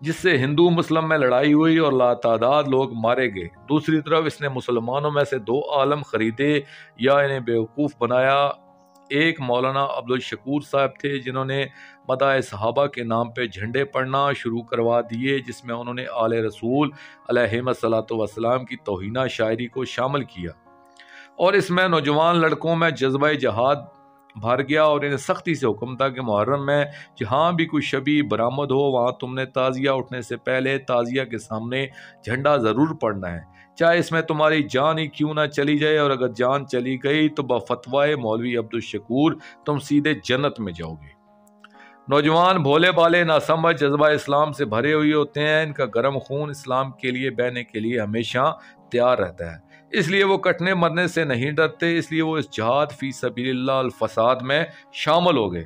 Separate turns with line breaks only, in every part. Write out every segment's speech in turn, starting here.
جس سے ہندو مسلم میں لڑائی ہوئی اور لاتعداد لوگ مارے گئے۔ دوسری طرف اس نے مسلمانوں میں سے 2 عالم خریدے یا انہیں بیوقوف بنایا۔ ایک مولانا عبدالشکور صاحب تھے جنہوں نے مداح صحابہ کے نام پہ جھنڈے پڑھنا شروع کروا دیے، جس میں انہوں نے آل رسول علیہم الصلوۃ والسلام کی توہینہ شاعری کو شامل کیا، اور اس میں نوجوان لڑکوں میں جذبہ جہاد بھر گیا اور انہیں سختی سے حکم تھا کہ محرم میں جہاں بھی کوئی شبیہ برآمد ہو وہاں تم نے تعزیہ اٹھنے سے پہلے تعزیہ کے سامنے جھنڈا ضرور پڑھنا ہے، چاہے اس میں تمہاری جان ہی کیوں نہ چلی جائے، اور اگر جان چلی گئی تو بفتوائے مولوی عبدالشکور تم سیدھے جنت میں جاؤ گے۔ نوجوان بھولے بالے ناسمجھ جذبہ اسلام سے بھرے ہوئے ہوتے ہیں، ان کا گرم خون اسلام کے لیے بہنے کے لیے ہمیشہ تیار رہتا ہے، اس لیے وہ کٹنے مرنے سے نہیں ڈرتے، اس لیے وہ اس جہاد فی سبیل اللہ الفساد میں شامل ہو گئے۔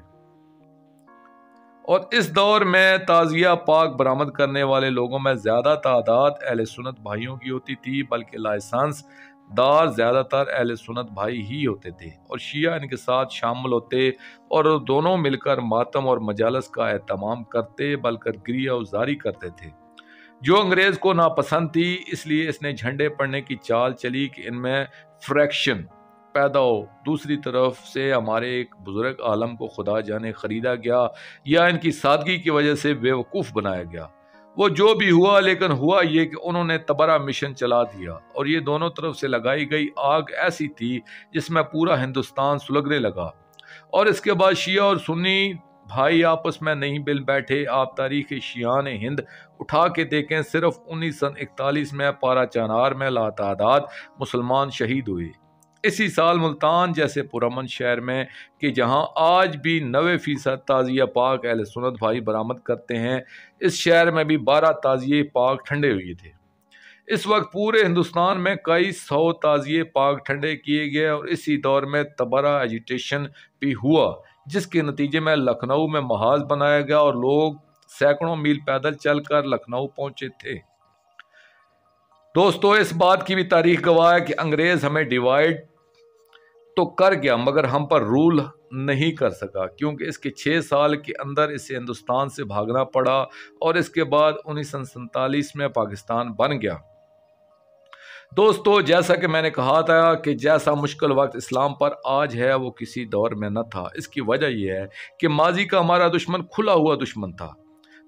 اور اس دور میں تعزیہ پاک برآمد کرنے والے لوگوں میں زیادہ تعداد اہل سنت بھائیوں کی ہوتی تھی، بلکہ لائسنس دار زیادہ تر اہل سنت بھائی ہی ہوتے تھے، اور شیعہ ان کے ساتھ شامل ہوتے اور دونوں مل کر ماتم اور مجالس کا اہتمام کرتے، بلکہ گریہ وزاری کرتے تھے، جو انگریز کو ناپسند تھی۔ اس لیے اس نے جھنڈے پڑھنے کی چال چلی کہ ان میں فریکشن پیدا ہو۔ دوسری طرف سے ہمارے ایک بزرگ عالم کو خدا جانے خریدا گیا یا ان کی سادگی کی وجہ سے بے وقوف بنایا گیا۔ وہ جو بھی ہوا، لیکن ہوا یہ کہ انہوں نے تبرہ مشن چلا دیا، اور یہ دونوں طرف سے لگائی گئی آگ ایسی تھی جس میں پورا ہندوستان سلگنے لگا، اور اس کے بعد شیعہ اور سنی بھائی آپس میں نہیں مل بیٹھے۔ آپ تاریخ شیعان ہند اٹھا کے دیکھیں، صرف 1941 میں پارا چانار میں لاتعداد مسلمان شہید ہوئے۔ اسی سال ملتان جیسے پرامن شہر میں کہ جہاں آج بھی 90% تعزیہ پاک اہل سنت بھائی برآمد کرتے ہیں، اس شہر میں بھی 12 تعزیہ پاک ٹھنڈے ہوئے تھے۔ اس وقت پورے ہندوستان میں کئی 100 تعزیہ پاک ٹھنڈے کیے گئے، اور اسی دور میں تبرہ ایجیٹیشن بھی ہوا، جس کے نتیجے میں لکھنؤ میں محاذ بنایا گیا اور لوگ سینکڑوں میل پیدل چل کر لکھنؤ پہنچے تھے۔ دوستو، اس بات کی بھی تاریخ گواہ ہے کہ انگریز ہمیں ڈیوائیڈ تو کر گیا مگر ہم پر رول نہیں کر سکا، کیونکہ اس کے 6 سال کے اندر اسے ہندوستان سے بھاگنا پڑا، اور اس کے بعد 1947 میں پاکستان بن گیا۔ دوستو، جیسا کہ میں نے کہا تھا کہ جیسا مشکل وقت اسلام پر آج ہے وہ کسی دور میں نہ تھا۔ اس کی وجہ یہ ہے کہ ماضی کا ہمارا دشمن کھلا ہوا دشمن تھا،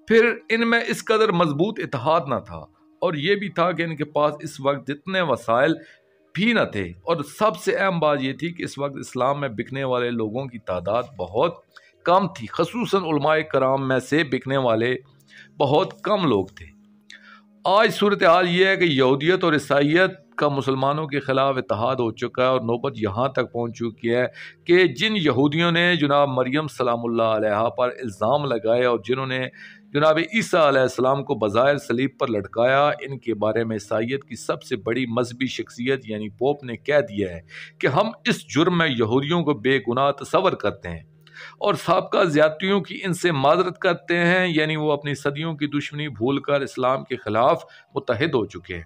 پھر ان میں اس قدر مضبوط اتحاد نہ تھا، اور یہ بھی تھا کہ ان کے پاس اس وقت جتنے وسائل بھی نہ تھے، اور سب سے اہم بات یہ تھی کہ اس وقت اسلام میں بکنے والے لوگوں کی تعداد بہت کم تھی، خصوصاً علماء کرام میں سے بکنے والے بہت کم لوگ تھے۔ آج صورتحال یہ ہے کہ یہودیت اور عیسائیت کا مسلمانوں کے خلاف اتحاد ہو چکا ہے، اور نوبت یہاں تک پہنچ چکی ہے کہ جن یہودیوں نے جناب مریم سلام اللہ علیہا پر الزام لگائے اور جنہوں نے جناب عیسیٰ علیہ السلام کو بظاہر صلیب پر لٹکایا، ان کے بارے میں عیسائیت کی سب سے بڑی مذہبی شخصیت یعنی پوپ نے کہہ دیا ہے کہ ہم اس جرم میں یہودیوں کو بے گناہ تصور کرتے ہیں اور سابقہ زیادتیوں کی ان سے معذرت کرتے ہیں، یعنی وہ اپنی صدیوں کی دشمنی بھول کر اسلام کے خلاف متحد ہو چکے ہیں،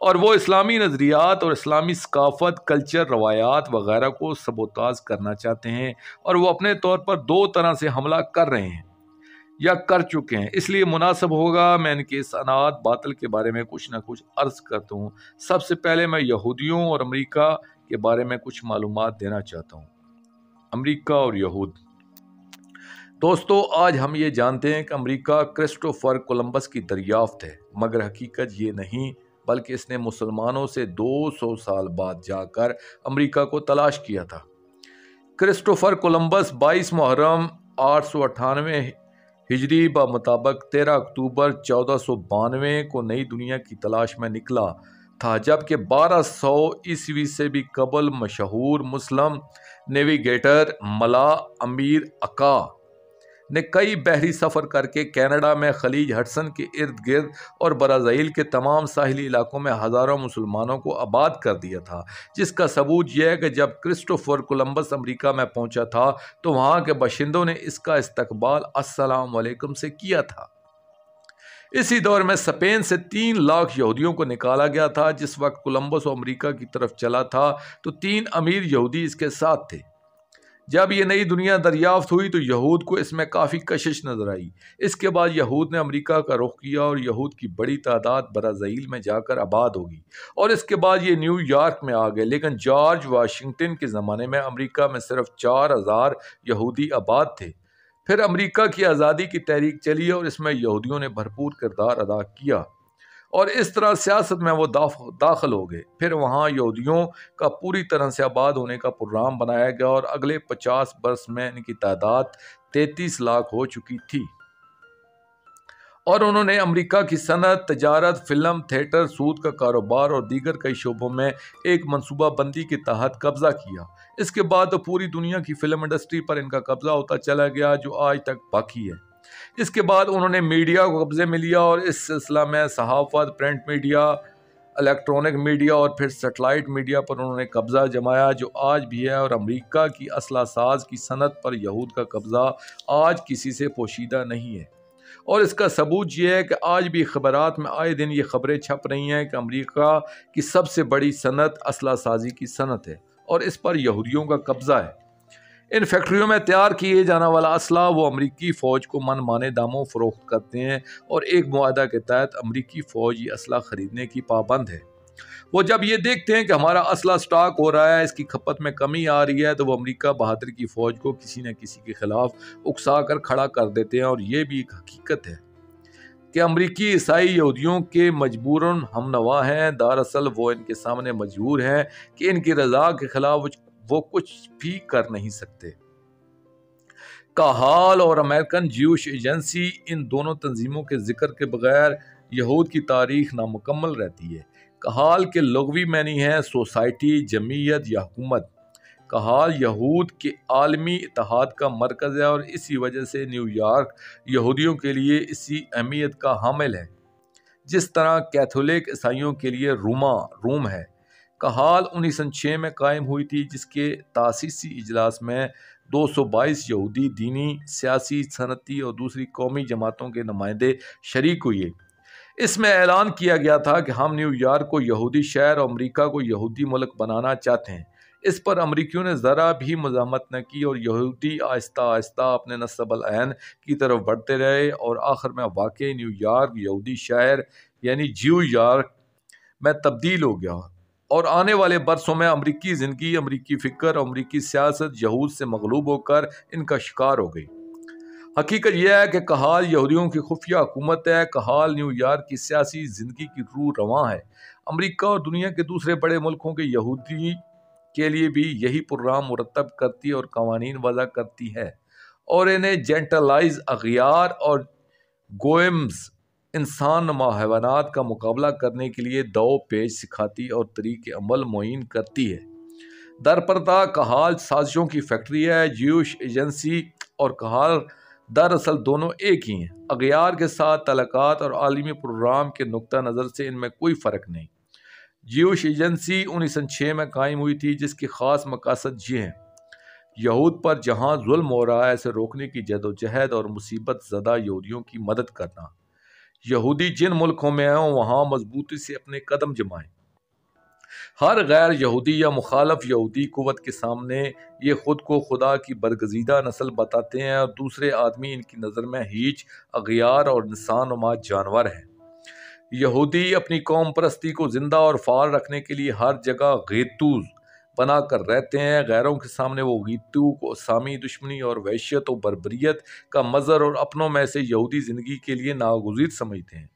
اور وہ اسلامی نظریات اور اسلامی ثقافت، کلچر، روایات وغیرہ کو سبوتاژ کرنا چاہتے ہیں، اور وہ اپنے طور پر 2 طرح سے حملہ کر رہے ہیں یا کر چکے ہیں۔ اس لیے مناسب ہوگا میں ان کے اس انات باطل کے بارے میں کچھ نہ کچھ عرض کرتا ہوں۔ سب سے پہلے میں یہودیوں اور امریکہ کے بارے میں کچھ معلومات دینا چاہتا ہوں۔ امریکہ اور یہود۔ دوستو، آج ہم یہ جانتے ہیں کہ امریکہ کرسٹوفر کولمبس کی دریافت ہے، مگر حقیقت یہ نہیں، بلکہ اس نے مسلمانوں سے 200 سال بعد جا کر امریکہ کو تلاش کیا تھا۔ کرسٹوفر کولمبس 22 محرم 898 ہجری بمطابق 13 اکتوبر 1492 کو نئی دنیا کی تلاش میں نکلا تھا، جبکہ 1200 عیسوی سے بھی قبل مشہور مسلم نیویگیٹر ملا امیر اکا نے کئی بحری سفر کر کے کینیڈا میں خلیج ہڈسن کے ارد گرد اور برازیل کے تمام ساحلی علاقوں میں ہزاروں مسلمانوں کو آباد کر دیا تھا، جس کا ثبوت یہ ہے کہ جب کرسٹوفر کولمبس امریکہ میں پہنچا تھا تو وہاں کے باشندوں نے اس کا استقبال السلام علیکم سے کیا تھا۔ اسی دور میں اسپین سے 3 لاکھ یہودیوں کو نکالا گیا تھا۔ جس وقت کولمبس امریکہ کی طرف چلا تھا تو 3 امیر یہودی اس کے ساتھ تھے، جب یہ نئی دنیا دریافت ہوئی تو یہود کو اس میں کافی کشش نظر آئی۔ اس کے بعد یہود نے امریکہ کا رخ کیا اور یہود کی بڑی تعداد برازیل میں جا کر آباد ہوگی اور اس کے بعد یہ نیو یارک میں آ گئے۔ لیکن جارج واشنگٹن کے زمانے میں امریکہ میں صرف 4000 یہودی آباد تھے۔ پھر امریکہ کی آزادی کی تحریک چلی اور اس میں یہودیوں نے بھرپور کردار ادا کیا اور اس طرح سیاست میں وہ داخل ہو گئے۔ پھر وہاں یہودیوں کا پوری طرح سے آباد ہونے کا پروگرام بنایا گیا اور اگلے 50 برس میں ان کی تعداد 33 لاکھ ہو چکی تھی اور انہوں نے امریکہ کی صنعت، تجارت، فلم، تھیٹر، سود کا کاروبار اور دیگر کئی شعبوں میں ایک منصوبہ بندی کے تحت قبضہ کیا۔ اس کے بعد تو پوری دنیا کی فلم انڈسٹری پر ان کا قبضہ ہوتا چلا گیا جو آج تک باقی ہے۔ اس کے بعد انہوں نے میڈیا کو قبضے میں لیا اور اس سلسلہ میں صحافت، پرنٹ میڈیا، الیکٹرانک میڈیا اور پھر سیٹلائٹ میڈیا پر انہوں نے قبضہ جمایا جو آج بھی ہے، اور امریکہ کی اسلحہ ساز کی صنعت پر یہود کا قبضہ آج کسی سے پوشیدہ نہیں ہے۔ اور اس کا ثبوت یہ ہے کہ آج بھی خبرات میں آئے دن یہ خبریں چھپ رہی ہیں کہ امریکہ کی سب سے بڑی صنعت اسلحہ سازی کی صنعت ہے اور اس پر یہودیوں کا قبضہ ہے۔ ان فیکٹریوں میں تیار کیے جانے والا اسلحہ وہ امریکی فوج کو من مانے داموں فروخت کرتے ہیں اور ایک معاہدہ کے تحت امریکی فوج یہ اسلحہ خریدنے کی پابند ہے۔ وہ جب یہ دیکھتے ہیں کہ ہمارا اسلحہ سٹاک ہو رہا ہے، اس کی کھپت میں کمی آ رہی ہے، تو وہ امریکہ بہادر کی فوج کو کسی نہ کسی کے خلاف اکسا کر کھڑا کر دیتے ہیں۔ اور یہ بھی ایک حقیقت ہے کہ امریکی عیسائی یہودیوں کے مجبوراً ہم نوا ہیں، دراصل وہ ان کے سامنے مجبور ہیں کہ ان کی رضا کے خلاف وہ کچھ بھی کر نہیں سکتے۔ کاہال اور امریکن جیوش ایجنسی، ان دونوں تنظیموں کے ذکر کے بغیر یہود کی تاریخ نامکمل رہتی ہے۔ کاہال کے لغوی معنی ہے سوسائٹی، جمعیت یا حکومت۔ کاہال یہود کے عالمی اتحاد کا مرکز ہے اور اسی وجہ سے نیو یارک یہودیوں کے لیے اسی اہمیت کا حامل ہے جس طرح کیتھولک عیسائیوں کے لیے روم ہے۔ کاہال 1906 میں قائم ہوئی تھی جس کے تاسیسی اجلاس میں 222 یہودی دینی، سیاسی، صنعتی اور دوسری قومی جماعتوں کے نمائندے شریک ہوئے۔ اس میں اعلان کیا گیا تھا کہ ہم نیو یارک کو یہودی شہر اور امریکہ کو یہودی ملک بنانا چاہتے ہیں۔ اس پر امریکیوں نے ذرا بھی مزاحمت نہ کی اور یہودی آہستہ آہستہ اپنے نسب العین کی طرف بڑھتے رہے اور آخر میں واقعی نیو یارک یہودی شہر یعنی جیو یارک میں تبدیل ہو گیا اور آنے والے برسوں میں امریکی زندگی، امریکی فکر اور امریکی سیاست یہود سے مغلوب ہو کر ان کا شکار ہو گئی۔ حقیقت یہ ہے کہ کاہال یہودیوں کی خفیہ حکومت ہے۔ کاہال نیو یارک کی سیاسی زندگی کی روح رواں ہے۔ امریکہ اور دنیا کے دوسرے بڑے ملکوں کے یہودی کے لیے بھی یہی پروگرام مرتب کرتی اور قوانین وضع کرتی ہے اور انہیں جینٹلائز اغیار اور گوئمز انسان نما حیوانات کا مقابلہ کرنے کے لیے دو پیج سکھاتی اور طریق عمل معین کرتی ہے۔ درپردہ کاہال سازشوں کی فیکٹری ہے۔ جیوش ایجنسی اور کاہال دراصل دونوں ایک ہی ہیں۔ اغیار کے ساتھ تعلقات اور عالمی پروگرام کے نقطہ نظر سے ان میں کوئی فرق نہیں۔ جیوش ایجنسی 1906 میں قائم ہوئی تھی جس کی خاص مقاصد یہ ہیں: یہود پر جہاں ظلم ہو رہا ہے اسے روکنے کی جدوجہد اور مصیبت زدہ یہودیوں کی مدد کرنا۔ یہودی جن ملکوں میں ہیں وہاں مضبوطی سے اپنے قدم جمائیں۔ ہر غیر یہودی یا مخالف یہودی قوت کے سامنے یہ خود کو خدا کی برگزیدہ نسل بتاتے ہیں اور دوسرے آدمی ان کی نظر میں ہیچ، اغیار اور انسان نما جانور ہیں۔ یہودی اپنی قوم پرستی کو زندہ اور فعال رکھنے کے لیے ہر جگہ غیتوز بنا کر رہتے ہیں۔ غیروں کے سامنے وہ غیتو کو اسامی دشمنی اور وحشت و بربریت کا مظہر اور اپنوں میں سے یہودی زندگی کے لیے ناگزیر سمجھتے ہیں۔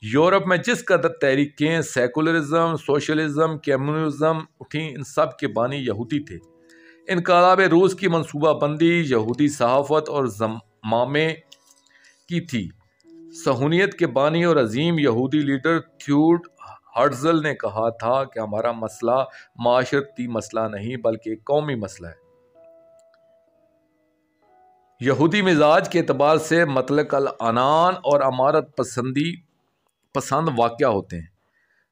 یورپ میں جس قدر تحریکیں سیکولرزم، سوشلزم، کمیونزم اٹھیں ان سب کے بانی یہودی تھے۔ انقلاب روس کی منصوبہ بندی یہودی صحافت اور زمامے کی تھی۔ صہیونیت کے بانی اور عظیم یہودی لیڈر تھیوڈ ہرزل نے کہا تھا کہ ہمارا مسئلہ معاشرتی مسئلہ نہیں بلکہ ایک قومی مسئلہ ہے۔ یہودی مزاج کے اعتبار سے مطلق العنان اور امارت پسند واقع ہوتے ہیں۔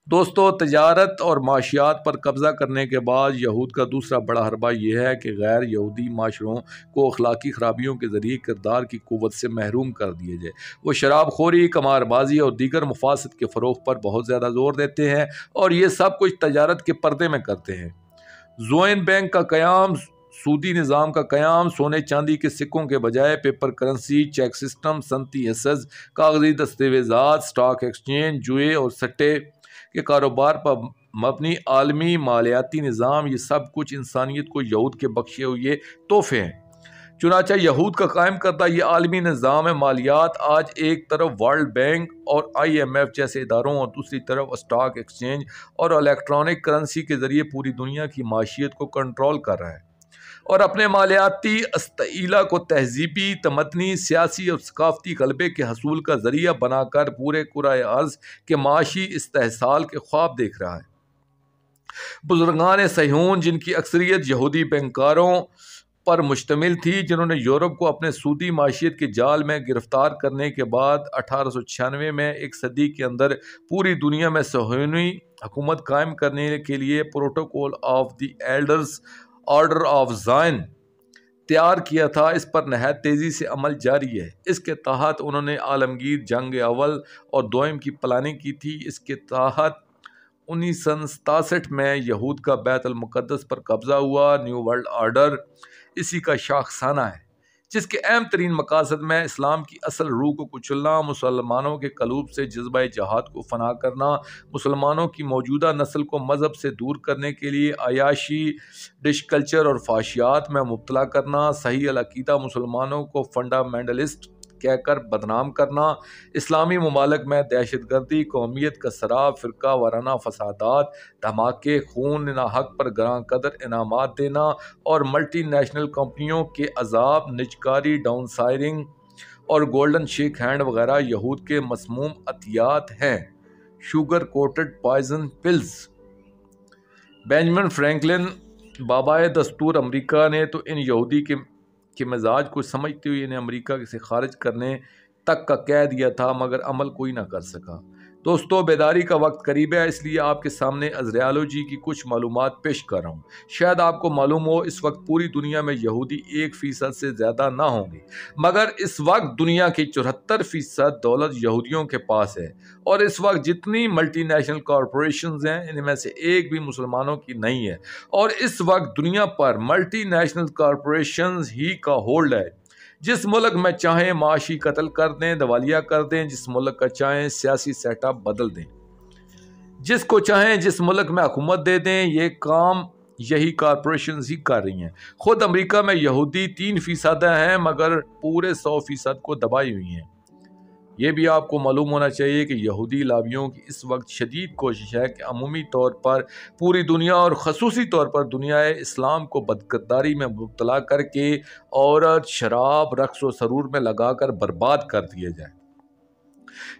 دوستو، تجارت اور معاشیات پر قبضہ کرنے کے بعد یہود کا دوسرا بڑا حربہ یہ ہے کہ غیر یہودی معاشروں کو اخلاقی خرابیوں کے ذریعے کردار کی قوت سے محروم کر دیا جائے۔ وہ شراب خوری، قمار بازی اور دیگر مفاسد کے فروغ پر بہت زیادہ زور دیتے ہیں اور یہ سب کچھ تجارت کے پردے میں کرتے ہیں۔ زوئن بینک کا قیام سودی نظام کا قیام، سونے چاندی کے سکوں کے بجائے پیپر کرنسی، چیک سسٹم، صنعتی حصص، کاغذی دستاویزات، اسٹاک ایکسچینج، جوئے اور سٹے کے کاروبار پر مبنی عالمی مالیاتی نظام، یہ سب کچھ انسانیت کو یہود کے بخشے ہوئے تحفے ہیں۔ چنانچہ یہود کا قائم کردہ یہ عالمی نظام مالیات آج ایک طرف ورلڈ بینک اور IMF جیسے اداروں اور دوسری طرف اسٹاک ایکسچینج اور الیکٹرانک کرنسی کے ذریعے پوری دنیا کی معیشت کو کنٹرول کر رہا ہے، اور اپنے مالیاتی استحصال کو تہذیبی، تمدنی، سیاسی اور ثقافتی غلبے کے حصول کا ذریعہ بنا کر پورے کرۂ ارض کے معاشی استحصال کے خواب دیکھ رہا ہے۔ بزرگان صہیون، جن کی اکثریت یہودی بینکاروں پر مشتمل تھی، جنہوں نے یورپ کو اپنے سودی معیشت کے جال میں گرفتار کرنے کے بعد 1896 میں ایک صدی کے اندر پوری دنیا میں صہیونی حکومت قائم کرنے کے لیے protocol of the elders order of Zion تیار کیا تھا، اس پر نہایت تیزی سے عمل جاری ہے۔ اس کے تحت انہوں نے عالمگیر جنگ اول اور دوئم کی پلاننگ کی تھی۔ اس کے تحت 1967 میں یہود کا بیت المقدس پر قبضہ ہوا۔ نیو ورلڈ آرڈر اسی کا شاخسانہ ہے، جس کے اہم ترین مقاصد میں اسلام کی اصل روح کو کچلنا، مسلمانوں کے قلوب سے جذبہ جہاد کو فنا کرنا، مسلمانوں کی موجودہ نسل کو مذہب سے دور کرنے کے لیے عیاشی، ڈش کلچر اور فحاشیات میں مبتلا کرنا، صحیح العقیدہ مسلمانوں کو فنڈامنٹلسٹ کہہ کر بدنام کرنا، اسلامی ممالک میں دہشت گردی، قومیت کا سراب، فرقہ وارانہ فسادات، دھماکے، خون، ناحق پر گراں قدر انعامات دینا اور ملٹی نیشنل کمپنیوں کے عذاب، نجکاری، ڈاؤن سائزنگ اور گولڈن شیک ہینڈ وغیرہ یہود کے مسموم عطیات ہیں۔ Sugar coated poison pills. Benjamin Franklin, بابائے دستور امریکہ، نے تو ان یہودی کے مزاج کو سمجھتے ہوئے انہیں امریکہ سے خارج کرنے تک کا کہہ دیا تھا، مگر عمل کوئی نہ کر سکا۔ دوستو، بیداری کا وقت قریب ہے، اس لیے آپ کے سامنے ازریالوجی کی کچھ معلومات پیش کر رہا ہوں۔ شاید آپ کو معلوم ہو، اس وقت پوری دنیا میں یہودی 1% سے زیادہ نہ ہوں گے، مگر اس وقت دنیا کی 74% دولت یہودیوں کے پاس ہے، اور اس وقت جتنی ملٹی نیشنل کارپوریشنز ہیں، ان میں سے ایک بھی مسلمانوں کی نہیں ہے، اور اس وقت دنیا پر ملٹی نیشنل کارپوریشنز ہی کا ہولڈ ہے۔ جس ملک میں چاہیں معاشی قتل کر دیں، دیوالیہ کر دیں، جس ملک کا چاہیں سیاسی سیٹ اپ بدل دیں، جس کو چاہیں جس ملک میں حکومت دے دیں، یہ کام یہی کارپوریشنز ہی کر رہی ہیں۔ خود امریکہ میں یہودی 3% ہیں، مگر پورے 100% کو دبائی ہوئی ہیں۔ یہ بھی آپ کو معلوم ہونا چاہیے کہ یہودی لابیوں کی اس وقت شدید کوشش ہے کہ عمومی طور پر پوری دنیا اور خصوصی طور پر دنیا اسلام کو بدکرداری میں مبتلا کر کے عورت، شراب، رقص و سرور میں لگا کر برباد کر دیا جائے،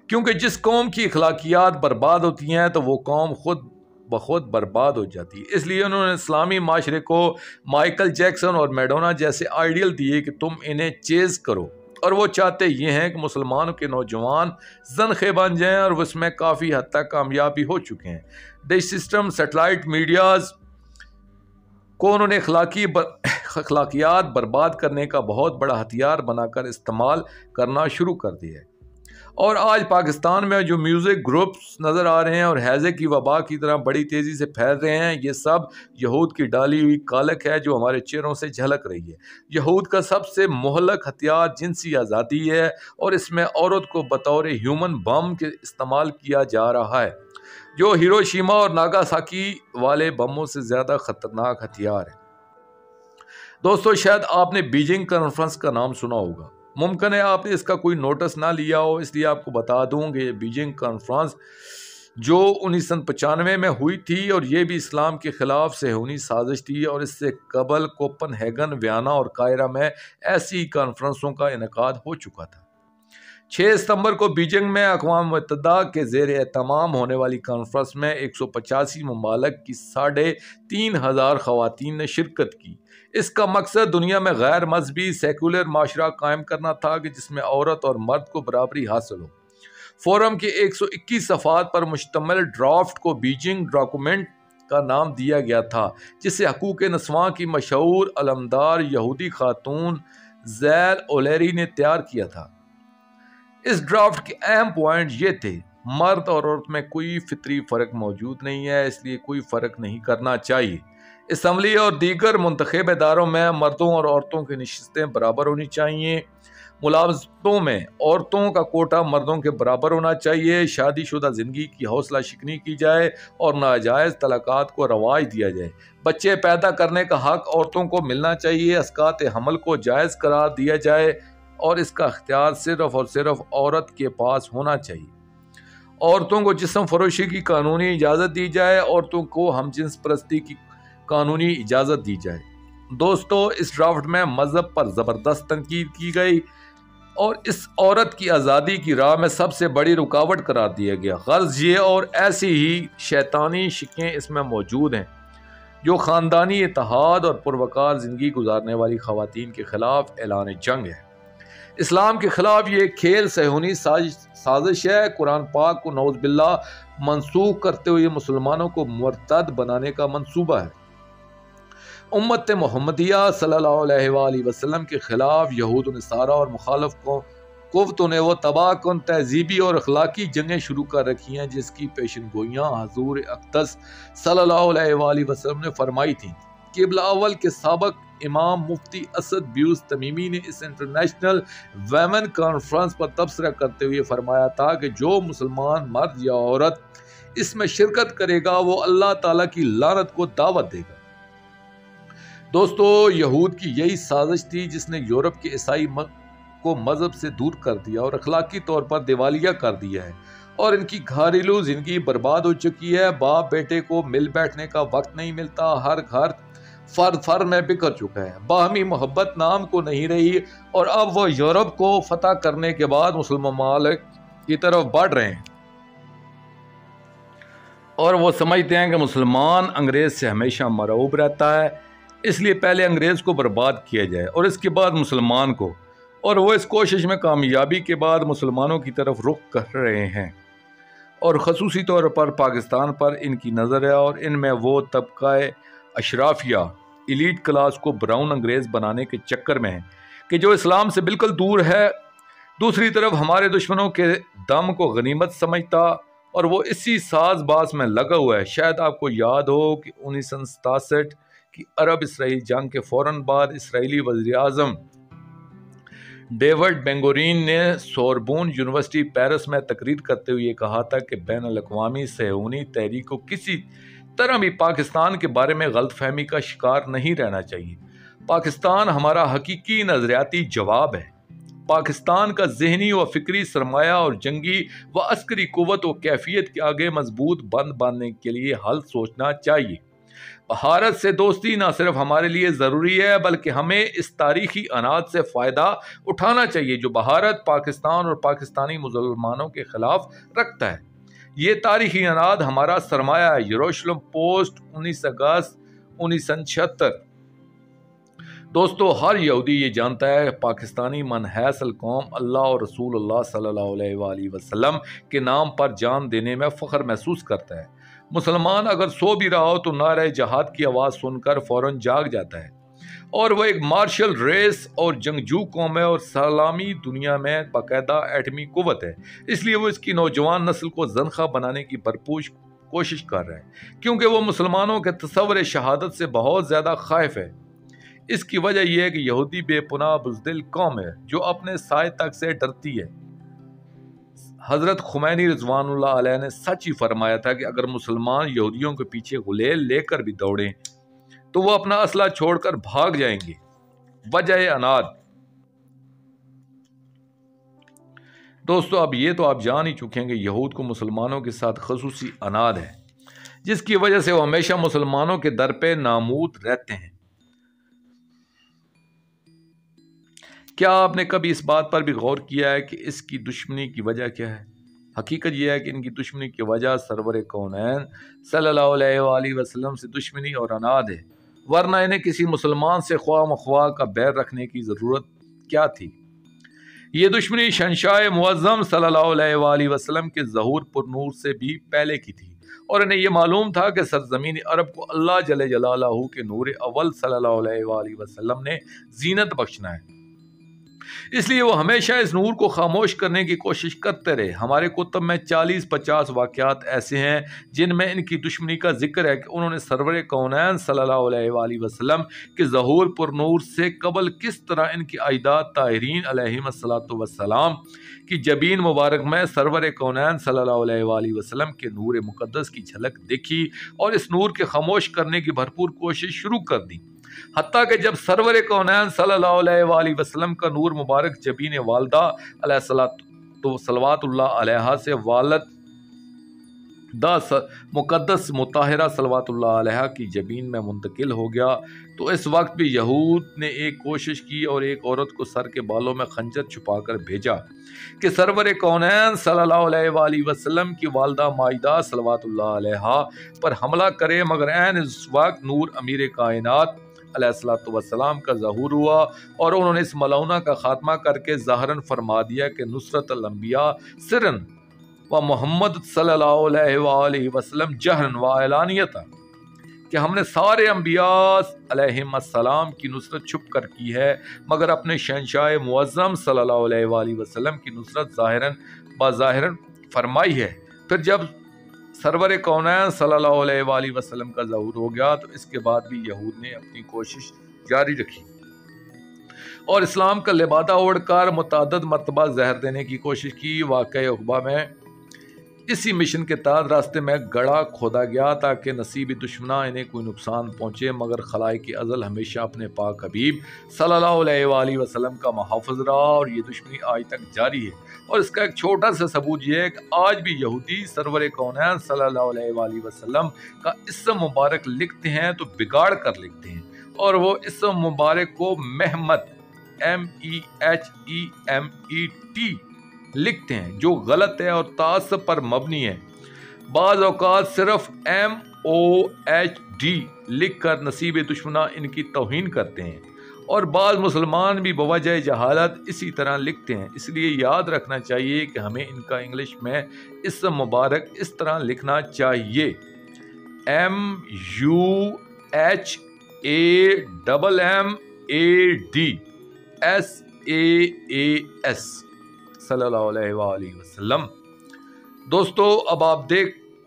کیونکہ جس قوم کی اخلاقیات برباد ہوتی ہیں تو وہ قوم خود بخود برباد ہو جاتی ہے۔ اس لیے انہوں نے اسلامی معاشرے کو مائیکل جیکسن اور میڈونا جیسے آئیڈیل دیے کہ تم انہیں چیز کرو، اور وہ چاہتے یہ ہیں کہ مسلمانوں کے نوجوان زنخے بن جائیں، اور وہ اس میں کافی حد تک کامیاب بھی ہو چکے ہیں۔ ڈش سسٹم، سیٹلائٹ میڈیاز کو انہوں نے اخلاقیات برباد کرنے کا بہت بڑا ہتھیار بنا کر استعمال کرنا شروع کر دیا ہے، اور آج پاکستان میں جو میوزک گروپس نظر آ رہے ہیں اور ہیضے کی وبا کی طرح بڑی تیزی سے پھیل رہے ہیں، یہ سب یہود کی ڈالی ہوئی کالک ہے جو ہمارے چہروں سے جھلک رہی ہے۔ یہود کا سب سے مہلک ہتھیار جنسی آزادی ہے، اور اس میں عورت کو بطور ہیومن بم کے استعمال کیا جا رہا ہے، جو ہیروشیما اور ناگاساکی والے بموں سے زیادہ خطرناک ہتھیار ہے۔ دوستو، شاید آپ نے بیجنگ کانفرنس کا نام سنا ہوگا، ممکن ہے آپ نے اس کا کوئی نوٹس نہ لیا ہو، اس لیے آپ کو بتا دوں کہ یہ بیجنگ کانفرنس جو 1995 میں ہوئی تھی، اور یہ بھی اسلام کے خلاف صہیونی سازش تھی، اور اس سے قبل کوپن ہیگن، ویانا اور قاہرہ میں ایسی کانفرنسوں کا انعقاد ہو چکا تھا۔ 6 ستمبر کو بیجنگ میں اقوام متحدہ کے زیر اہتمام ہونے والی کانفرنس میں 185 ممالک کی 3500 خواتین نے شرکت کی۔ اس کا مقصد دنیا میں غیر مذہبی سیکولر معاشرہ قائم کرنا تھا کہ جس میں عورت اور مرد کو برابری حاصل ہو۔ فورم کے 121 صفحات پر مشتمل ڈرافٹ کو بیجنگ ڈاکومنٹ کا نام دیا گیا تھا، جسے حقوق نسواں کی مشہور علمدار یہودی خاتون زیل اولیری نے تیار کیا تھا۔ اس ڈرافٹ کے اہم پوائنٹ یہ تھے: مرد اور عورت میں کوئی فطری فرق موجود نہیں ہے، اس لیے کوئی فرق نہیں کرنا چاہیے۔ اسمبلی اور دیگر منتخب اداروں میں مردوں اور عورتوں کی نشستیں برابر ہونی چاہیے۔ ملازمتوں میں عورتوں کا کوٹا مردوں کے برابر ہونا چاہیے۔ شادی شدہ زندگی کی حوصلہ شکنی کی جائے اور ناجائز طلاقات کو رواج دیا جائے۔ بچے پیدا کرنے کا حق عورتوں کو ملنا چاہیے۔ اسقاط حمل کو جائز قرار دیا جائے اور اس کا اختیار صرف اور صرف عورت کے پاس ہونا چاہیے۔ عورتوں کو جسم فروشی کی قانونی اجازت دی جائے۔ عورتوں کو ہم جنس پرستی کی قانونی اجازت دی جائے۔ دوستو، اس ڈرافٹ میں مذہب پر زبردست تنقید کی گئی اور اس عورت کی آزادی کی راہ میں سب سے بڑی رکاوٹ قرار دیا گیا۔ غرض یہ اور ایسی ہی شیطانی شکیں اس میں موجود ہیں جو خاندانی اتحاد اور پروقار زندگی گزارنے والی خواتین کے خلاف اعلان جنگ ہے۔ اسلام کے خلاف یہ کھیل صہیونی سازش ہے۔ قرآن پاک کو نعوذ باللہ منسوخ کرتے ہوئے مسلمانوں کو مرتد بنانے کا منصوبہ ہے۔ امت محمدیہ صلی اللہ علیہ وآلہ وسلم کے خلاف یہود و نصارہ اور مخالف قوتوں نے وہ تباہ کن تہذیبی اور اخلاقی جنگیں شروع کر رکھی ہیں جس کی پیشن گوئیاں حضور اقدس صلی اللہ علیہ وآلہ وسلم نے فرمائی تھیں۔ قبلہ اول کے سابق امام مفتی اسد بیوس تمیمی نے اس انٹرنیشنل ویمن کانفرنس پر تبصرہ کرتے ہوئے فرمایا تھا کہ جو مسلمان مرد یا عورت اس میں شرکت کرے گا وہ اللہ تعالیٰ کی لعنت کو دعوت دے گا۔ دوستو، یہود کی یہی سازش تھی جس نے یورپ کے عیسائی کو مذہب سے دور کر دیا اور اخلاقی طور پر دیوالیہ کر دیا ہے، اور ان کی گھریلو زندگی برباد ہو چکی ہے۔ باپ بیٹے کو مل بیٹھنے کا وقت نہیں ملتا، ہر گھر فرد میں بکھر چکا ہے، باہمی محبت نام کو نہیں رہی، اور اب وہ یورپ کو فتح کرنے کے بعد مسلم ممالک کی طرف بڑھ رہے ہیں اور وہ سمجھتے ہیں کہ مسلمان انگریز سے ہمیشہ مرعوب رہتا ہے، اس لیے پہلے انگریز کو برباد کیا جائے اور اس کے بعد مسلمان کو، اور وہ اس کوشش میں کامیابی کے بعد مسلمانوں کی طرف رخ کر رہے ہیں، اور خصوصی طور پر پاکستان پر ان کی نظر ہے، اور ان میں وہ طبقہ اشرافیہ ایلیٹ کلاس کو براؤن انگریز بنانے کے چکر میں ہے کہ جو اسلام سے بالکل دور ہے۔ دوسری طرف ہمارے دشمنوں کے دم کو غنیمت سمجھتا اور وہ اسی ساز باز میں لگا ہوا ہے۔ شاید آپ کو یاد ہو کہ 1967 کی عرب اسرائیل جنگ کے فوراً بعد اسرائیلی وزیر اعظم ڈیوڈ بین گورین نے سوربون یونیورسٹی پیرس میں تقریر کرتے ہوئے کہا تھا کہ بین الاقوامی صہیونی تحریک کو کسی طرح بھی پاکستان کے بارے میں غلط فہمی کا شکار نہیں رہنا چاہیے۔ پاکستان ہمارا حقیقی نظریاتی جواب ہے۔ پاکستان کا ذہنی و فکری سرمایہ اور جنگی و عسکری قوت و کیفیت کے آگے مضبوط بند باندھنے کے لیے حل سوچنا چاہیے۔ بھارت سے دوستی نہ صرف ہمارے لیے ضروری ہے بلکہ ہمیں اس تاریخی عناد سے فائدہ اٹھانا چاہیے جو بھارت پاکستان اور پاکستانی مسلمانوں کے خلاف رکھتا ہے۔ یہ تاریخی عناد ہمارا سرمایہ ہے۔ یروشلم پوسٹ 19 اگست 1976۔ دوستو، ہر یہودی یہ جانتا ہے کہ پاکستانی من حیث القوم اللہ اور رسول اللہ صلی اللہ علیہ وآلہ وسلم کے نام پر جان دینے میں فخر محسوس کرتا ہے۔ مسلمان اگر سو بھی رہا ہو تو نعرہ جہاد کی آواز سن کر فوراً جاگ جاتا ہے، اور وہ ایک مارشل ریس اور جنگجو قوم ہے اور سلامی دنیا میں باقاعدہ ایٹمی قوت ہے۔ اس لیے وہ اس کی نوجوان نسل کو زنخہ بنانے کی بھرپور کوشش کر رہا ہے، کیونکہ وہ مسلمانوں کے تصور شہادت سے بہت زیادہ خائف ہے۔ اس کی وجہ یہ ہے کہ یہودی بے پناہ بزدل قوم ہے جو اپنے سائے تک سے ڈرتی ہے۔ حضرت خمینی رضوان اللہ علیہ نے سچ ہی فرمایا تھا کہ اگر مسلمان یہودیوں کے پیچھے غلیل لے کر بھی دوڑیں تو وہ اپنا اسلحہ چھوڑ کر بھاگ جائیں گے۔ وجہ عناد۔ دوستو، اب یہ تو آپ جان ہی چکے ہیں کہ یہود کو مسلمانوں کے ساتھ خصوصی عناد ہے جس کی وجہ سے وہ ہمیشہ مسلمانوں کے در پہ نامود رہتے ہیں۔ کیا آپ نے کبھی اس بات پر بھی غور کیا ہے کہ اس کی دشمنی کی وجہ کیا ہے؟ حقیقت یہ ہے کہ ان کی دشمنی کی وجہ سرور کونین صلی اللہ علیہ وآلہ وسلم سے دشمنی اور عناد ہے، ورنہ انہیں کسی مسلمان سے خواہ مخواہ کا بیر رکھنے کی ضرورت کیا تھی؟ یہ دشمنی شہنشاہ معظم صلی اللہ علیہ وآلہ وسلم کے ظہور پر نور سے بھی پہلے کی تھی، اور انہیں یہ معلوم تھا کہ سرزمین عرب کو اللہ جل جلالہ کے نور اول صلی اللہ علیہ وآلہ وسلم نے زینت بخشنا ہے۔ اس لیے وہ ہمیشہ اس نور کو خاموش کرنے کی کوشش کرتے رہے۔ ہمارے کتب میں 40-50 واقعات ایسے ہیں جن میں ان کی دشمنی کا ذکر ہے کہ انہوں نے سرور کونین صلی اللہ علیہ وآلہ وسلم کے ظہور پر نور سے قبل کس طرح ان کی اجداد طاہرین علیہم الصلوۃ والسلام کی جبین مبارک میں سرور کونین صلی اللہ علیہ وآلہ وسلم کے نور مقدس کی جھلک دیکھی اور اس نور کے خاموش کرنے کی بھرپور کوشش شروع کر دی، حتیٰ کہ جب سرور کونین صلی اللہ علیہ وآلہ وسلم کا نور مبارک جبین والدہ علیہ صلوات اللہ علیہ سے والدہ مقدس مطہرہ صلوات اللہ علیہ کی جبین میں منتقل ہو گیا، تو اس وقت بھی یہود نے ایک کوشش کی اور ایک عورت کو سر کے بالوں میں خنجر چھپا کر بھیجا کہ سرور کونین صلی اللہ علیہ وآلہ وسلم کی والدہ مائدہ صلوات اللہ علیہ پر حملہ کرے، مگر عین اس وقت نور امیر کائنات علیہ الصلوۃ والسلام کا ظہور ہوا اور انہوں نے اس ملعونہ کا خاتمہ کر کے ظاہراً فرما دیا کہ نصرت الانبیاء سرن و محمد صلی اللہ علیہ وآلہ وسلم جہرن و اعلانیتا، کہ ہم نے سارے انبیاء علیہم السلام کی نصرت چھپ کر کی ہے، مگر اپنے شہنشاہ معظم صلی اللہ علیہ وآلہ وسلم کی نصرت ظاہراً بظاہراً فرمائی ہے۔ پھر جب سرور کونین صلی اللہ علیہ وآلہ وسلم کا ظہور ہو گیا تو اس کے بعد بھی یہود نے اپنی کوشش جاری رکھی اور اسلام کا لبادہ اوڑھ کر متعدد مرتبہ زہر دینے کی کوشش کی۔ واقعہ عقبہ میں اسی مشن کے تحت راستے میں گڑھا کھودا گیا تاکہ نصیب دشمنہ انہیں کوئی نقصان پہنچے، مگر خلائق ازل ہمیشہ اپنے پاک حبیب صلی اللہ علیہ وآلہ وسلم کا محافظ رہا اور یہ دشمنی آج تک جاری ہے۔ اور اس کا ایک چھوٹا سا ثبوت یہ ہے کہ آج بھی یہودی سرور کونین صلی اللہ علیہ وآلہ وسلم کا اسم مبارک لکھتے ہیں تو بگاڑ کر لکھتے ہیں، اور وہ اسم مبارک کو محمد MEHEMET لکھتے ہیں، جو غلط ہے اور تعصب پر مبنی ہے۔ بعض اوقات صرف MOHD لکھ کر نصیب دشمنہ ان کی توہین کرتے ہیں، اور بعض مسلمان بھی بوجہ جہالت اسی طرح لکھتے ہیں۔ اس لیے یاد رکھنا چاہیے کہ ہمیں ان کا انگلش میں اسم مبارک اس طرح لکھنا چاہیے، MUHAMMADSAAS صلی اللہ علیہ وآلہ وسلم۔ دوستو، اب آپ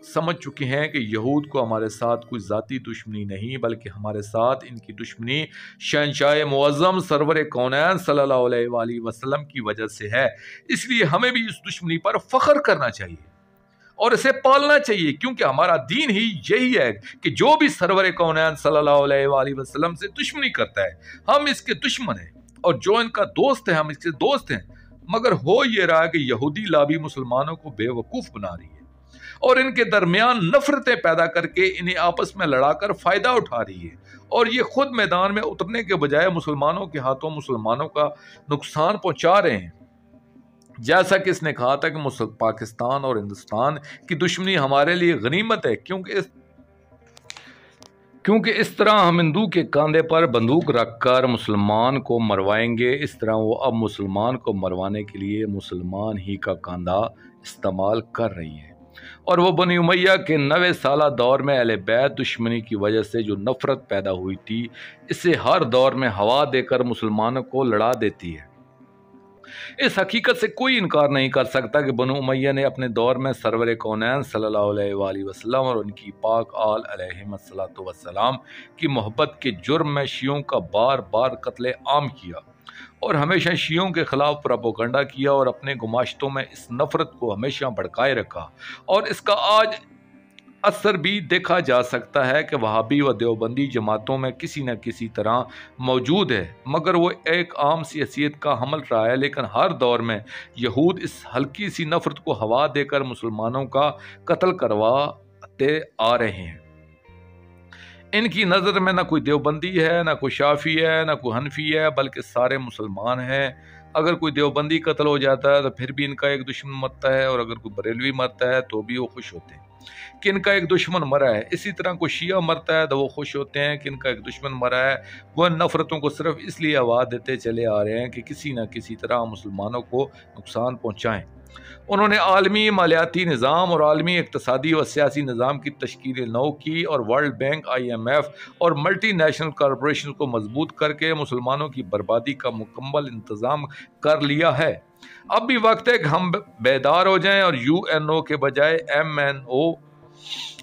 سمجھ چکے ہیں کہ یہود کو ہمارے ساتھ کوئی ذاتی دشمنی نہیں، بلکہ ہمارے ساتھ ان کی دشمنی شہنشاہ معظم سرور کونین صلی اللہ علیہ وآلہ وسلم کی وجہ سے ہے۔ اس لیے ہمیں بھی اس دشمنی پر فخر کرنا چاہیے اور اسے پالنا چاہیے، کیونکہ ہمارا دین ہی یہی ہے کہ جو بھی سرور کونین صلی اللہ علیہ وآلہ وسلم سے دشمنی کرتا ہے ہم اس کے دشمن ہیں، اور جو ان کا دوست ہے ہم اس کے دوست ہیں۔ مگر ہو یہ رہا کہ یہودی لابی مسلمانوں کو بے وقوف بنا رہی ہے اور ان کے درمیان نفرتیں پیدا کر کے انہیں آپس میں لڑا کر فائدہ اٹھا رہی ہے، اور یہ خود میدان میں اترنے کے بجائے مسلمانوں کے ہاتھوں مسلمانوں کا نقصان پہنچا رہے ہیں۔ جیسا کہ اس نے کہا تھا کہ پاکستان اور ہندوستان کی دشمنی ہمارے لیے غنیمت ہے، کیونکہ اس طرح ہم ہندو کے کاندھے پر بندوق رکھ کر مسلمان کو مروائیں گے، اس طرح وہ اب مسلمان کو مروانے کے لیے مسلمان ہی کا کاندھا استعمال کر رہی ہے۔ اور وہ بنی امیہ کے 9 سالہ دور میں اہل بیت دشمنی کی وجہ سے جو نفرت پیدا ہوئی تھی، اسے ہر دور میں ہوا دے کر مسلمانوں کو لڑا دیتی ہے۔ اس حقیقت سے کوئی انکار نہیں کر سکتا کہ بنو امیہ نے اپنے دور میں سرور کونین صلی اللہ علیہ وآلہ وسلم اور ان کی پاک آل علیہم الصلوۃ والسلام کی محبت کے جرم میں شیعوں کا بار بار قتل عام کیا اور ہمیشہ شیعوں کے خلاف پروپیگنڈا کیا اور اپنے گماشتوں میں اس نفرت کو ہمیشہ بھڑکائے رکھا، اور اس کا آج اثر بھی دیکھا جا سکتا ہے کہ وہابی و دیوبندی جماعتوں میں کسی نہ کسی طرح موجود ہے، مگر وہ ایک عام سی حیثیت کا حمل رہا ہے۔ لیکن ہر دور میں یہود اس ہلکی سی نفرت کو ہوا دے کر مسلمانوں کا قتل کرواتے آ رہے ہیں۔ ان کی نظر میں نہ کوئی دیوبندی ہے، نہ کوئی شافعی ہے، نہ کوئی حنفی ہے، بلکہ سارے مسلمان ہیں۔ اگر کوئی دیوبندی قتل ہو جاتا ہے تو پھر بھی ان کا ایک دشمن مرتا ہے، اور اگر کوئی بریلوی مرتا ہے تو بھی وہ خوش ہوتے ہیں کہ ان کا ایک دشمن مرا ہے۔ اسی طرح کوئی شیعہ مرتا ہے تو وہ خوش ہوتے ہیں کہ ان کا ایک دشمن مرا ہے۔ وہ ان نفرتوں کو صرف اس لیے آواز دیتے چلے آ رہے ہیں کہ کسی نہ کسی طرح مسلمانوں کو نقصان پہنچائیں۔ انہوں نے عالمی مالیاتی نظام اور عالمی اقتصادی و سیاسی نظام کی تشکیل نو کی اور ورلڈ بینک، IMF اور ملٹی نیشنل کارپوریشن کو مضبوط کر کے مسلمانوں کی بربادی کا مکمل انتظام کر لیا ہے۔ اب بھی وقت ہے کہ ہم بیدار ہو جائیں اور UNO کے بجائے MNO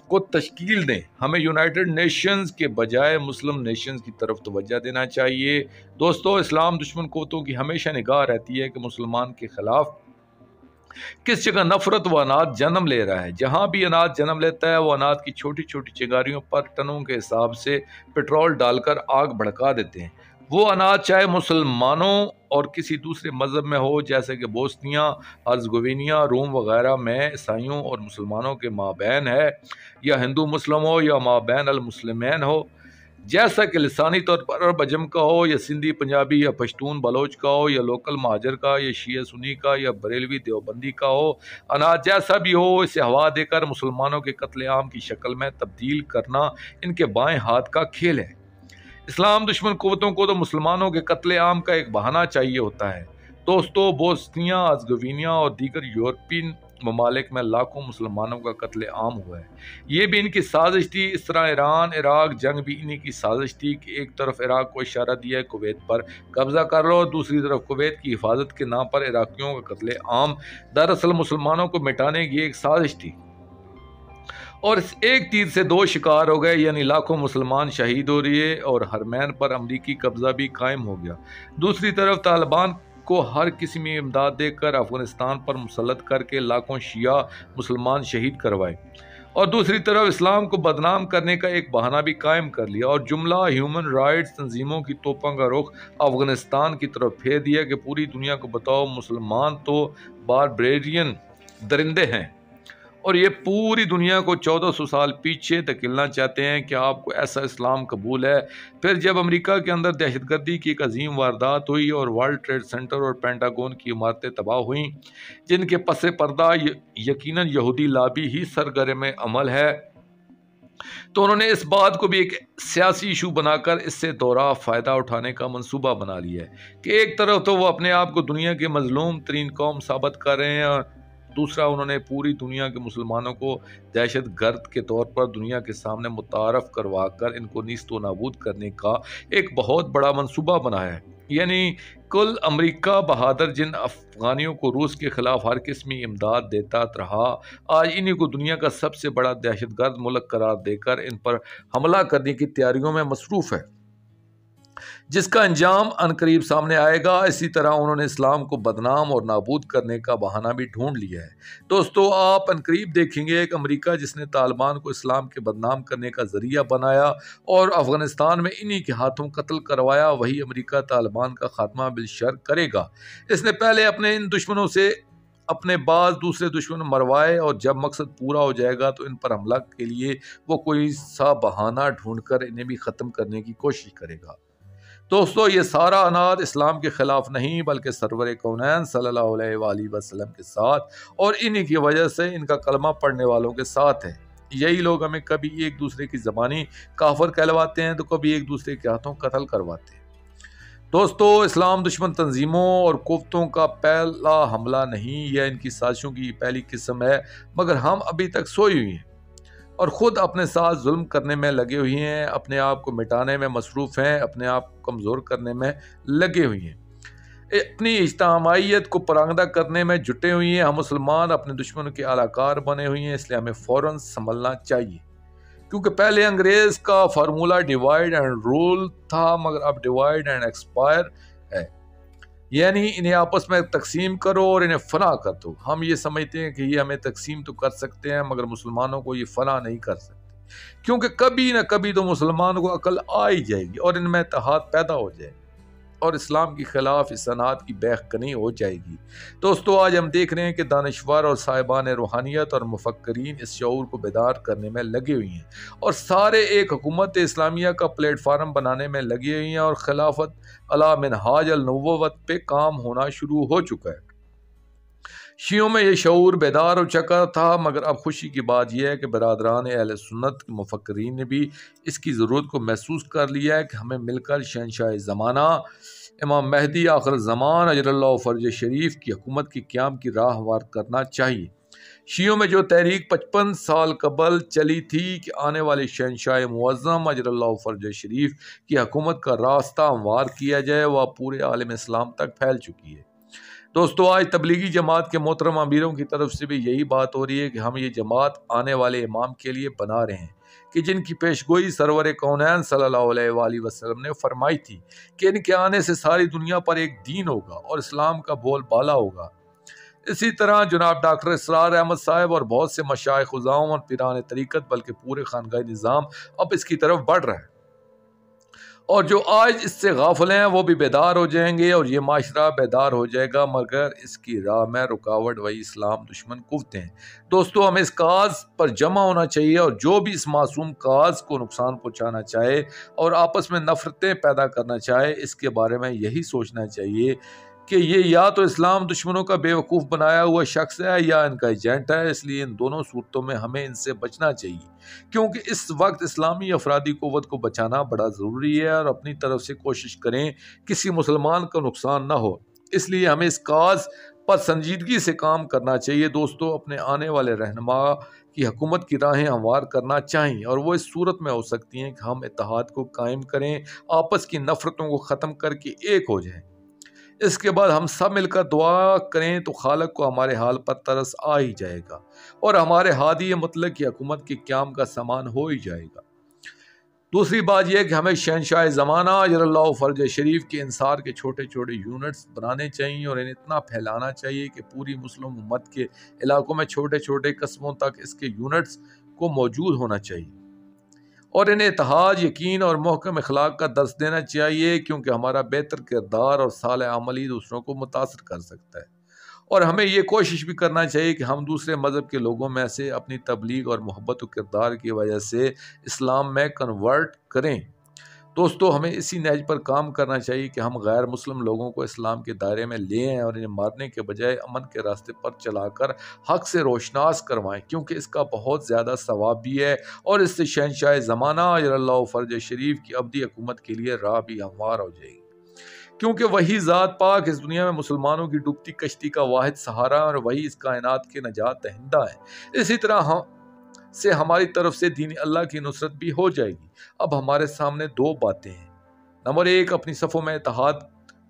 کو تشکیل دیں۔ ہمیں یونائٹڈ نیشنز کے بجائے مسلم نیشنز کی طرف توجہ دینا چاہیے۔ دوستو، اسلام دشمن قوتوں کی ہمیشہ نگاہ رہتی ہے کہ مسلمان کے خلاف کس جگہ نفرت و انات جنم لے رہا ہے۔ جہاں بھی انات جنم لیتا ہے، وہ انات کی چھوٹی چھوٹی چنگاریوں پر ٹنوں کے حساب سے پٹرول ڈال کر آگ بھڑکا دیتے ہیں۔ وہ انات چاہے مسلمانوں اور کسی دوسرے مذہب میں ہو، جیسے کہ بوسنیا ہرزگوینیا، روم وغیرہ میں عیسائیوں اور مسلمانوں کے مابین ہے، یا ہندو مسلم ہو یا مابین المسلمین ہو، جیسا کہ لسانی طور پر عرب عجم کا ہو یا سندھی پنجابی یا پشتون بلوچ کا ہو یا لوکل مہاجر کا یا شیعہ سنی کا یا بریلوی دیوبندی کا ہو۔ انات جیسا بھی ہو، اسے ہوا دے کر مسلمانوں کے قتل عام کی شکل میں تبدیل کرنا ان کے بائیں ہاتھ کا کھیل ہے۔ اسلام دشمن قوتوں کو تو مسلمانوں کے قتل عام کا ایک بہانہ چاہیے ہوتا ہے۔ دوستو، بوسنیا ہرزگوینیا اور دیگر یورپین ممالک میں لاکھوں مسلمانوں کا قتل عام ہوا ہے۔ یہ بھی ان کی سازش تھی۔ اس طرح ایران عراق جنگ بھی انہی کی سازش تھی کہ ایک طرف عراق کو اشارہ دیا کویت پر قبضہ کر لو، دوسری طرف کویت کی حفاظت کے نام پر عراقیوں کا قتل عام۔ دراصل مسلمانوں کو مٹانے کی ایک سازش تھی، اور اس ایک تیر سے دو شکار ہو گئے، یعنی لاکھوں مسلمان شہید ہو رہے اور حرمین پر امریکی قبضہ بھی قائم ہو گیا۔ دوسری طرف طالبان کو ہر قسم کی امداد دے کر افغانستان پر مسلط کر کے لاکھوں شیعہ مسلمان شہید کروائے، اور دوسری طرف اسلام کو بدنام کرنے کا ایک بہانہ بھی قائم کر لیا، اور جملہ ہیومن رائٹس تنظیموں کی توپوں کا رخ افغانستان کی طرف پھیر دیا کہ پوری دنیا کو بتاؤ مسلمان تو باربیرین درندے ہیں، اور یہ پوری دنیا کو 1400 سال پیچھے دھکیلنا چاہتے ہیں۔ کیا آپ کو ایسا اسلام قبول ہے؟ پھر جب امریکہ کے اندر دہشت گردی کی ایک عظیم واردات ہوئی اور ورلڈ ٹریڈ سینٹر اور پینٹاگون کی عمارتیں تباہ ہوئیں، جن کے پس پردہ یقیناً یہودی لابی ہی سرگرم عمل ہے، تو انہوں نے اس بات کو بھی ایک سیاسی ایشو بنا کر اس سے دوہرا فائدہ اٹھانے کا منصوبہ بنا لیا ہے کہ ایک طرف تو وہ اپنے آپ کو دنیا کے مظلوم ترین قوم ثابت کر رہے ہیں، اور دوسرا انہوں نے پوری دنیا کے مسلمانوں کو دہشت گرد کے طور پر دنیا کے سامنے متعارف کروا کر ان کو نیست و نابود کرنے کا ایک بہت بڑا منصوبہ بنایا ہے۔ یعنی کل امریکہ بہادر جن افغانیوں کو روس کے خلاف ہر قسمی امداد دیتا رہا، آج انہی کو دنیا کا سب سے بڑا دہشت گرد ملک قرار دے کر ان پر حملہ کرنے کی تیاریوں میں مصروف ہے، جس کا انجام عنقریب سامنے آئے گا۔ اسی طرح انہوں نے اسلام کو بدنام اور نابود کرنے کا بہانہ بھی ڈھونڈ لیا ہے۔ دوستو، آپ عنقریب دیکھیں گے کہ امریکہ جس نے طالبان کو اسلام کے بدنام کرنے کا ذریعہ بنایا اور افغانستان میں انہی کے ہاتھوں قتل کروایا، وہی امریکہ طالبان کا خاتمہ بالشر کرے گا۔ اس نے پہلے اپنے ان دشمنوں سے اپنے بعض دوسرے دشمن مروائے، اور جب مقصد پورا ہو جائے گا تو ان پر حملہ کے لیے وہ کوئی سا بہانہ ڈھونڈ کر انہیں بھی ختم کرنے کی کوشش کرے گا۔ دوستو، یہ سارا انات اسلام کے خلاف نہیں بلکہ سرور کونین صلی اللہ علیہ وآلہ وسلم کے ساتھ اور انہی کی وجہ سے ان کا کلمہ پڑھنے والوں کے ساتھ ہے۔ یہی لوگ ہمیں کبھی ایک دوسرے کی زبانی کافر کہلواتے ہیں تو کبھی ایک دوسرے کے ہاتھوں قتل کرواتے ہیں۔ دوستو، اسلام دشمن تنظیموں اور قوتوں کا پہلا حملہ نہیں، یہ ان کی سازشوں کی پہلی قسم ہے، مگر ہم ابھی تک سوئی ہوئی ہیں اور خود اپنے ساتھ ظلم کرنے میں لگے ہوئی ہیں، اپنے آپ کو مٹانے میں مصروف ہیں، اپنے آپ کو کمزور کرنے میں لگے ہوئی ہیں، اپنی اجتماعیت کو پراگندہ کرنے میں جٹے ہوئی ہیں۔ ہم مسلمان اپنے دشمنوں کے اعلی کار بنے ہوئی ہیں، اس لیے ہمیں فوراً سنبھلنا چاہیے، کیونکہ پہلے انگریز کا فارمولہ ڈیوائیڈ اینڈ رول تھا، مگر اب ڈیوائیڈ اینڈ ایکسپائر ہے، یعنی انہیں آپس میں تقسیم کرو اور انہیں فنا کر دو۔ ہم یہ سمجھتے ہیں کہ یہ ہمیں تقسیم تو کر سکتے ہیں، مگر مسلمانوں کو یہ فنا نہیں کر سکتے، کیونکہ کبھی نہ کبھی تو مسلمانوں کو عقل آ ہی جائے گی اور ان میں اتحاد پیدا ہو جائے گی اور اسلام کے خلاف اس صنعت کی بیخ کنی ہو جائے گی۔ دوستو، آج ہم دیکھ رہے ہیں کہ دانشور اور صاحبان روحانیت اور مفکرین اس شعور کو بیدار کرنے میں لگے ہوئی ہیں اور سارے ایک حکومت اسلامیہ کا پلیٹ فارم بنانے میں لگے ہوئی ہیں، اور خلافت علی منہاج النبوت پہ کام ہونا شروع ہو چکا ہے۔ شیعوں میں یہ شعور بیدار ہو چکا تھا، مگر اب خوشی کی بات یہ ہے کہ برادران اہل سنت کے مفکرین نے بھی اس کی ضرورت کو محسوس کر لیا ہے کہ ہمیں مل کر شہنشاہ زمانہ امام مہدی آخر زمان اجر اللہ فرج شریف کی حکومت کی قیام کی راہ ہموار کرنا چاہیے۔ شیعوں میں جو تحریک 55 سال قبل چلی تھی کہ آنے والے شہنشاہ معظم اجر اللہ فرج شریف کی حکومت کا راستہ ہموار کیا جائے، وہ پورے عالم اسلام تک پھیل چکی ہے۔ دوستو، آج تبلیغی جماعت کے محترم امیروں کی طرف سے بھی یہی بات ہو رہی ہے کہ ہم یہ جماعت آنے والے امام کے لیے بنا رہے ہیں کہ جن کی پیشگوئی سرور کونین صلی اللہ علیہ وآلہ وسلم نے فرمائی تھی کہ ان کے آنے سے ساری دنیا پر ایک دین ہوگا اور اسلام کا بول بالا ہوگا۔ اسی طرح جناب ڈاکٹر اسرار احمد صاحب اور بہت سے مشائخ خزام اور پیران طریقت بلکہ پورے خانقاہ نظام اب اس کی طرف بڑھ رہا ہے، اور جو آج اس سے غافل ہیں وہ بھی بیدار ہو جائیں گے اور یہ معاشرہ بیدار ہو جائے گا، مگر اس کی راہ میں رکاوٹ وہی اسلام دشمن قوتیں ہیں۔ دوستو، ہمیں اس کاز پر جمع ہونا چاہیے اور جو بھی اس معصوم کاز کو نقصان پہنچانا چاہے اور آپس میں نفرتیں پیدا کرنا چاہے، اس کے بارے میں یہی سوچنا چاہیے کہ یہ یا تو اسلام دشمنوں کا بے وقوف بنایا ہوا شخص ہے یا ان کا ایجنٹ ہے۔ اس لیے ان دونوں صورتوں میں ہمیں ان سے بچنا چاہیے، کیونکہ اس وقت اسلامی افرادی قوت کو بچانا بڑا ضروری ہے اور اپنی طرف سے کوشش کریں کسی مسلمان کا نقصان نہ ہو۔ اس لیے ہمیں اس کاز پر سنجیدگی سے کام کرنا چاہیے۔ دوستو، اپنے آنے والے رہنما کی حکومت کی راہیں ہموار کرنا چاہیے، اور وہ اس صورت میں ہو سکتی ہیں کہ ہم اتحاد کو قائم کریں، آپس کی نفرتوں کو ختم کر کے ایک ہو جائیں۔ اس کے بعد ہم سب مل کر دعا کریں تو خالق کو ہمارے حال پر ترس آ ہی جائے گا اور ہمارے ہادی مطلق کی حکومت کے قیام کا سامان ہو ہی جائے گا۔ دوسری بات یہ ہے کہ ہمیں شہنشاہ زمانہ اجر اللہ فرج شریف کے انصار کے چھوٹے چھوٹے یونٹس بنانے چاہیے اور انہیں اتنا پھیلانا چاہیے کہ پوری مسلم امت کے علاقوں میں چھوٹے چھوٹے قصبوں تک اس کے یونٹس کو موجود ہونا چاہیے، اور انہیں اتحاد، یقین اور محکم اخلاق کا درس دینا چاہیے، کیونکہ ہمارا بہتر کردار اور صالح عملی دوسروں کو متاثر کر سکتا ہے۔ اور ہمیں یہ کوشش بھی کرنا چاہیے کہ ہم دوسرے مذہب کے لوگوں میں سے اپنی تبلیغ اور محبت و کردار کی وجہ سے اسلام میں کنورٹ کریں۔ دوستو، ہمیں اسی نہج پر کام کرنا چاہیے کہ ہم غیر مسلم لوگوں کو اسلام کے دائرے میں لے آئیں اور انہیں مارنے کے بجائے امن کے راستے پر چلا کر حق سے روشناس کروائیں، کیونکہ اس کا بہت زیادہ ثواب بھی ہے اور اس سے شہنشاہ زمانہ اجر اللہ فرج شریف کی ابدی حکومت کے لیے راہ بھی ہموار ہو جائے گی، کیونکہ وہی ذات پاک اس دنیا میں مسلمانوں کی ڈوبتی کشتی کا واحد سہارا اور وہی اس کائنات کے نجات دہندہ ہے۔ اسی طرح سے ہماری طرف سے دین اللہ کی نصرت بھی ہو جائے گی۔ اب ہمارے سامنے دو باتیں ہیں۔ نمبر 1، اپنی صفوں میں اتحاد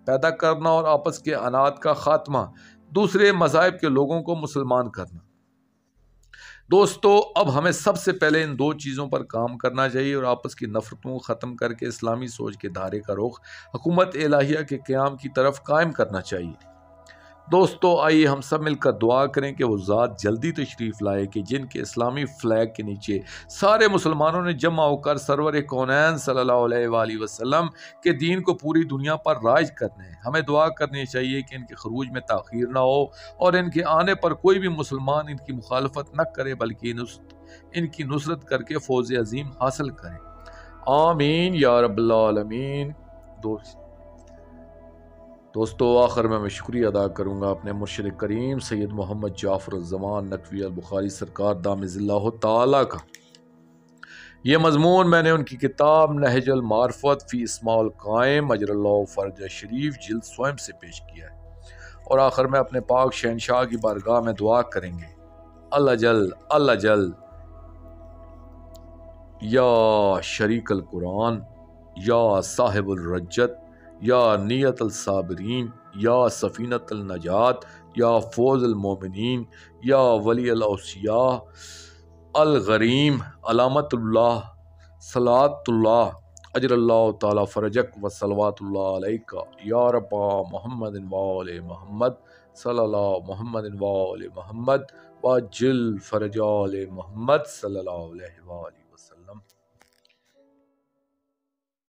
پیدا کرنا اور آپس کے عناد کا خاتمہ، دوسرے مذاہب کے لوگوں کو مسلمان کرنا۔ دوستو، اب ہمیں سب سے پہلے ان دو چیزوں پر کام کرنا چاہیے اور آپس کی نفرتوں کو ختم کر کے اسلامی سوچ کے دھارے کا رخ حکومت الہیہ کے قیام کی طرف قائم کرنا چاہیے۔ دوستو، آئیے ہم سب مل کر دعا کریں کہ وہ ذات جلدی تشریف لائے کہ جن کے اسلامی فلیگ کے نیچے سارے مسلمانوں نے جمع ہو کر سرور کونین صلی اللہ علیہ وآلہ وسلم کے دین کو پوری دنیا پر رائج کرنے ہیں۔ ہمیں دعا کرنی چاہیے کہ ان کے خروج میں تاخیر نہ ہو اور ان کے آنے پر کوئی بھی مسلمان ان کی مخالفت نہ کرے، بلکہ ان کی نصرت کر کے فوز عظیم حاصل کریں۔ آمین یا رب العالمین۔ دوستو، آخر میں شکریہ ادا کروں گا اپنے مرشد کریم سید محمد جعفر الزمان نقوی البخاری سرکار دامِ اللہ تعالیٰ کا۔ یہ مضمون میں نے ان کی کتاب نہج المعرفت فی اسماء القائم اجر اللہ فرج شریف جلد سوم سے پیش کیا ہے، اور آخر میں اپنے پاک شہنشاہ کی بارگاہ میں دعا کریں گے۔ اللہ جل یا شریک القرآن، یا صاحب الرجت، یا نیت الصابرین، یا سفینت النجات، یا فوز المومنین، یا ولی الاوصیاء الغریم، علامت اللہ، صلاۃ اللہ، اجر اللہ تعالی فرجک و صلوات اللہ علیک یا رب محمد وآل محمد صلی اللہ محمد وآل محمد وجل فرج آل محمد صلی اللہ علیہ وآلہ